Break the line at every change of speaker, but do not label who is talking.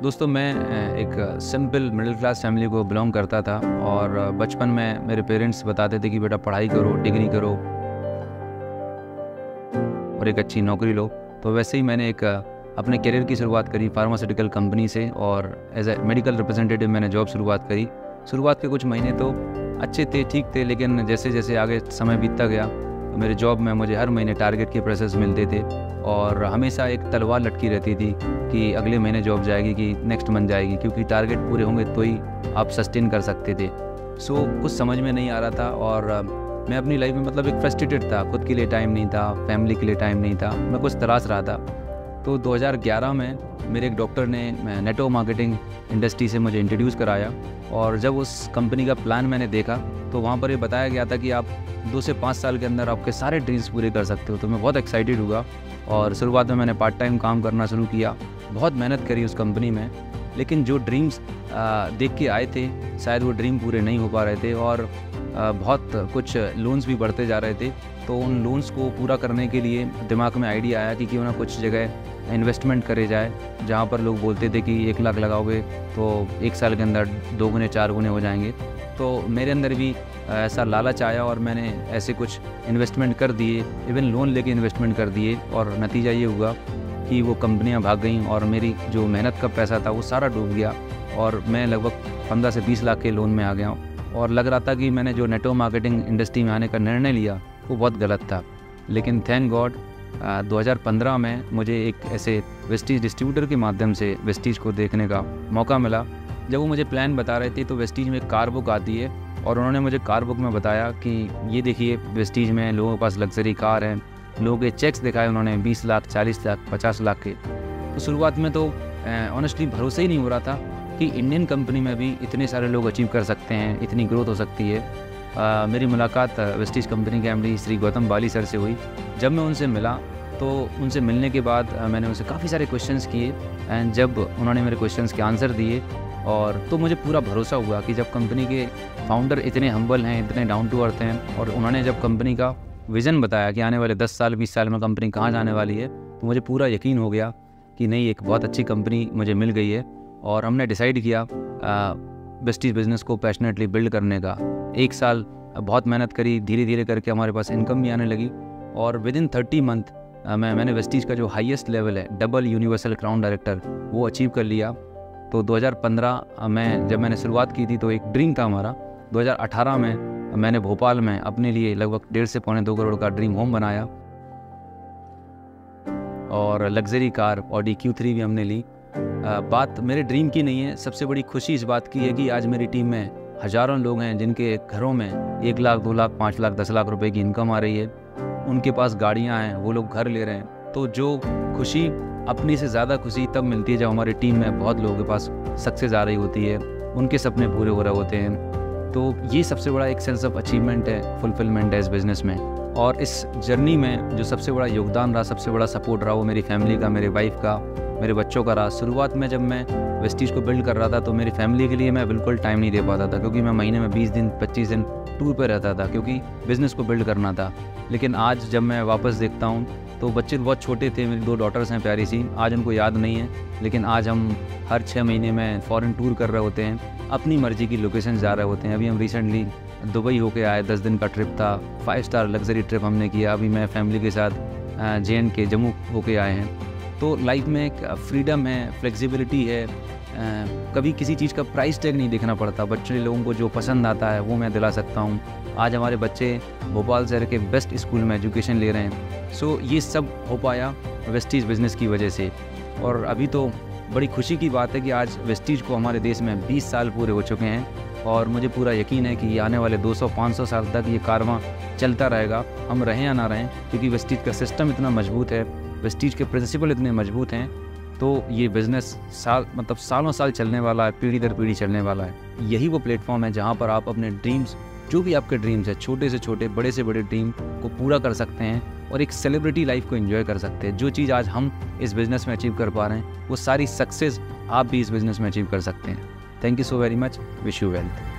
दोस्तों मैं एक सिंपल मिडिल क्लास फैमिली को बिलोंग करता था और बचपन में मेरे पेरेंट्स बताते थे कि बेटा पढ़ाई करो, डिग्री करो और एक अच्छी नौकरी लो। तो वैसे ही मैंने एक अपने करियर की शुरुआत करी फार्मास्यूटिकल कंपनी से और एज ए मेडिकल रिप्रेजेंटेटिव मैंने जॉब शुरुआत करी। शुरुआत के कुछ महीने तो अच्छे थे, ठीक थे, लेकिन जैसे जैसे आगे समय बीतता गया तो मेरे जॉब में मुझे हर महीने टारगेट के प्रेशर्स मिलते थे और हमेशा एक तलवार लटकी रहती थी कि अगले महीने जॉब जाएगी कि नेक्स्ट मंथ जाएगी, क्योंकि टारगेट पूरे होंगे तो ही आप सस्टेन कर सकते थे। सो कुछ समझ में नहीं आ रहा था और मैं अपनी लाइफ में मतलब एक फ्रस्ट्रेटेड था। खुद के लिए टाइम नहीं था, फैमिली के लिए टाइम नहीं था, मैं कुछ तलाश रहा था। तो 2011 में मेरे एक डॉक्टर ने नेटवर्क मार्केटिंग इंडस्ट्री से मुझे इंट्रोड्यूस कराया और जब उस कंपनी का प्लान मैंने देखा तो वहाँ पर ये बताया गया था कि आप 2 से 5 साल के अंदर आपके सारे ड्रीम्स पूरे कर सकते हो। तो मैं बहुत एक्साइटेड हुआ और शुरुआत में मैंने पार्ट टाइम काम करना शुरू किया। बहुत मेहनत करी उस कंपनी में, लेकिन जो ड्रीम्स देख के आए थे शायद वो ड्रीम पूरे नहीं हो पा रहे थे और बहुत कुछ लोन्स भी बढ़ते जा रहे थे। तो उन लोन्स को पूरा करने के लिए दिमाग में आइडिया आया कि क्यों ना कुछ जगह इन्वेस्टमेंट करे जाए, जहाँ पर लोग बोलते थे कि 1 लाख लगाओगे तो 1 साल के अंदर 2 गुने 4 गुने हो जाएंगे। तो मेरे अंदर भी ऐसा लालच आया और मैंने ऐसे कुछ इन्वेस्टमेंट कर दिए, इवन लोन लेके इन्वेस्टमेंट कर दिए और नतीजा ये हुआ कि वो कंपनियां भाग गईं और मेरी जो मेहनत का पैसा था वो सारा डूब गया और मैं लगभग 15 से 20 लाख के लोन में आ गया हूँ। और लग रहा था कि मैंने जो नेटवर्क मार्केटिंग इंडस्ट्री में आने का निर्णय लिया वो बहुत गलत था। लेकिन थैंक गॉड 2015 में मुझे एक ऐसे वेस्टीज डिस्ट्रीब्यूटर के माध्यम से वेस्टीज को देखने का मौका मिला। जब वो मुझे प्लान बता रहे थे तो वेस्टीज में एक कार बुक आती है और उन्होंने मुझे कार बुक में बताया कि ये देखिए वेस्टीज में लोगों के पास लग्जरी कार है। लोगों के चेक्स दिखाए उन्होंने 20 लाख, 40 लाख, 50 लाख के। तो शुरुआत में तो ऑनेस्टली भरोसा ही नहीं हो रहा था कि इंडियन कंपनी में भी इतने सारे लोग अचीव कर सकते हैं, इतनी ग्रोथ हो सकती है। मेरी मुलाकात वेस्टीज कंपनी के एमडी श्री गौतम बाली सर से हुई। जब मैं उनसे मिला तो उनसे मिलने के बाद मैंने उनसे काफ़ी सारे क्वेश्चंस किए एंड जब उन्होंने मेरे क्वेश्चंस के आंसर दिए और तो मुझे पूरा भरोसा हुआ कि जब कंपनी के फाउंडर इतने हम्बल हैं, इतने डाउन टू अर्थ हैं और उन्होंने जब कंपनी का विज़न बताया कि आने वाले 10 साल 20 साल में कंपनी कहाँ जाने वाली है, तो मुझे पूरा यकीन हो गया कि नहीं, एक बहुत अच्छी कंपनी मुझे मिल गई है। और हमने डिसाइड किया वेस्टीज बिज़नेस को पैशनेटली बिल्ड करने का। 1 साल बहुत मेहनत करी, धीरे धीरे करके हमारे पास इनकम भी आने लगी और विदिन 30 मंथ मैंने वेस्टीज का जो हाईएस्ट लेवल है डबल यूनिवर्सल क्राउन डायरेक्टर वो अचीव कर लिया। तो 2015 में जब मैंने शुरुआत की थी तो एक ड्रीम था हमारा। 2018 में मैंने भोपाल में अपने लिए लगभग 1.5 से पौने 2 करोड़ का ड्रीम होम बनाया और लग्जरी कार ऑडी Q3 भी हमने ली। बात मेरे ड्रीम की नहीं है, सबसे बड़ी खुशी इस बात की है कि आज मेरी टीम में हज़ारों लोग हैं जिनके घरों में 1 लाख, 2 लाख, 5 लाख, 10 लाख रुपए की इनकम आ रही है। उनके पास गाड़ियां हैं, वो लोग घर ले रहे हैं। तो जो खुशी अपनी से ज़्यादा खुशी तब मिलती है जब हमारी टीम में बहुत लोगों के पास सक्सेस आ रही होती है, उनके सपने पूरे हो रहे होते हैं। तो ये सबसे बड़ा एक सेंस ऑफ अचीवमेंट है, फुलफिलमेंट है इस बिज़नेस में। और इस जर्नी में जो सबसे बड़ा योगदान रहा, सबसे बड़ा सपोर्ट रहा वो मेरी फैमिली का, मेरे वाइफ का, मेरे बच्चों का रहा। शुरुआत में जब मैं वेस्टीज को बिल्ड कर रहा था तो मेरी फैमिली के लिए मैं बिल्कुल टाइम नहीं दे पाता था, क्योंकि मैं महीने में 20 दिन 25 दिन टूर पे रहता था, क्योंकि बिज़नेस को बिल्ड करना था। लेकिन आज जब मैं वापस देखता हूँ तो बच्चे बहुत छोटे थे, मेरी 2 डॉटर्स हैं प्यारी सी, आज उनको याद नहीं है, लेकिन आज हम हर 6 महीने में फ़ॉरेन टूर कर रहे होते हैं, अपनी मर्ज़ी की लोकेशन जा रहे होते हैं। अभी हम रिसेंटली दुबई होके आए, 10 दिन का ट्रिप था, 5 स्टार लग्जरी ट्रिप हमने किया। अभी मैं फैमिली के साथ JNK जम्मू होके आए हैं। तो लाइफ में एक फ्रीडम है, फ्लेक्सिबिलिटी है, कभी किसी चीज़ का प्राइस टैग नहीं देखना पड़ता। बच्चे लोगों को जो पसंद आता है वो मैं दिला सकता हूँ। आज हमारे बच्चे भोपाल शहर के बेस्ट स्कूल में एजुकेशन ले रहे हैं। सो ये सब हो पाया वेस्टीज बिज़नेस की वजह से। और अभी तो बड़ी खुशी की बात है कि आज वेस्टीज को हमारे देश में 20 साल पूरे हो चुके हैं और मुझे पूरा यकीन है कि आने वाले 200-500 साल तक ये कारवां चलता रहेगा, हम रहें या ना रहें, क्योंकि वेस्टीज का सिस्टम इतना मजबूत है, वेस्टीज के प्रिंसिपल इतने मजबूत हैं। तो ये बिज़नेस सालों साल चलने वाला है, पीढ़ी दर पीढ़ी चलने वाला है। यही वो प्लेटफॉर्म है जहाँ पर आप अपने ड्रीम्स, जो भी आपके ड्रीम्स है, छोटे से छोटे, बड़े से बड़े ड्रीम को पूरा कर सकते हैं और एक सेलिब्रिटी लाइफ को एंजॉय कर सकते हैं। जो चीज़ आज हम इस बिज़नेस में अचीव कर पा रहे हैं वो सारी सक्सेस आप भी इस बिज़नेस में अचीव कर सकते हैं। Thank you so very much. Wish you wealth.